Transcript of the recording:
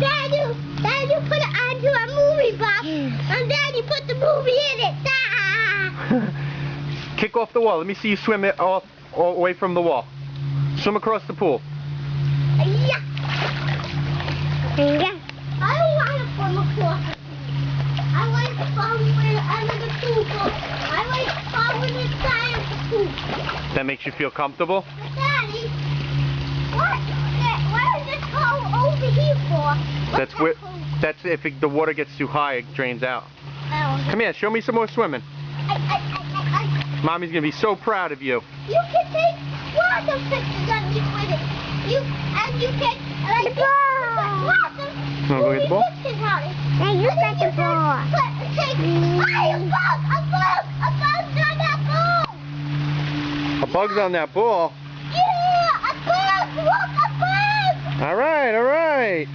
Dad, you put it onto a movie box, and then you put the movie in it. Kick off the wall. Let me see you swim it all away from the wall. Swim across the pool. Yeah. Yeah. I don't want to swim across the pool. I like to swim under the pool. I like to swim inside of the pool. That makes you feel comfortable? But Daddy, what is this hole over here for? That's if the water gets too high, it drains out. Come here, show me some more swimming. Mommy's gonna be so proud of you. You can take lots of pictures of me with it. You can like the ball. Wanna go get the ball? Hey, you got the ball. A bug's on that ball. Yeah, a bug. Look, a bug. All right, all right.